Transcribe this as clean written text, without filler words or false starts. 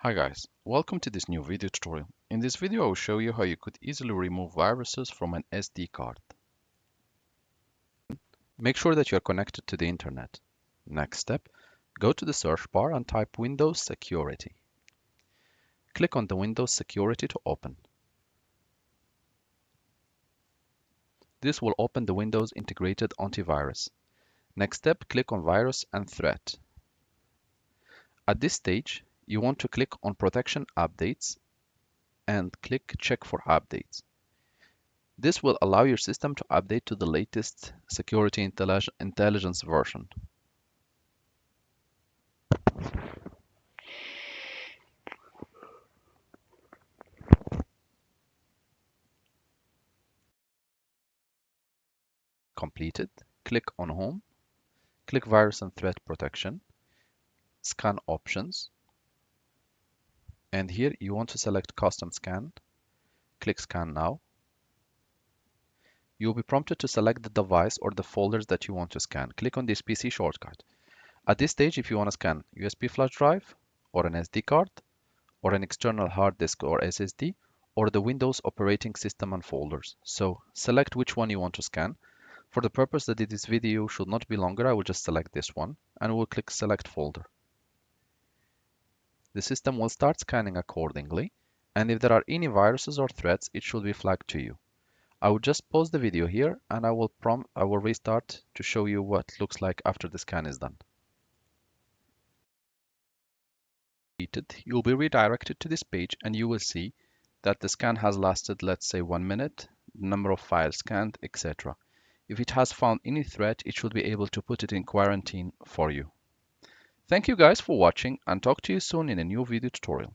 Hi guys, welcome to this new video tutorial. In this video I will show you how you could easily remove viruses from an SD card. Make sure that you are connected to the internet. Next step, go to the search bar and type Windows Security. Click on the Windows Security to open. This will open the Windows Integrated Antivirus. Next step, click on Virus and Threat. At this stage, you want to click on Protection Updates and click Check for Updates. This will allow your system to update to the latest security intelligence version. Completed, click on Home, click Virus and Threat Protection, Scan Options, and here you want to select Custom Scan. Click Scan Now. You'll be prompted to select the device or the folders that you want to scan. Click on this PC shortcut. At this stage, if you want to scan USB flash drive or an SD card or an external hard disk or SSD or the Windows operating system and folders. So select which one you want to scan. For the purpose that this video should not be longer, I will just select this one and we'll click Select Folder. The system will start scanning accordingly, and if there are any viruses or threats, it should be flagged to you. I will just pause the video here and I will restart to show you what it looks like after the scan is done. You'll be redirected to this page and you will see that the scan has lasted, let's say, 1 minute, number of files scanned, etc. If it has found any threat, it should be able to put it in quarantine for you. Thank you guys for watching and talk to you soon in a new video tutorial.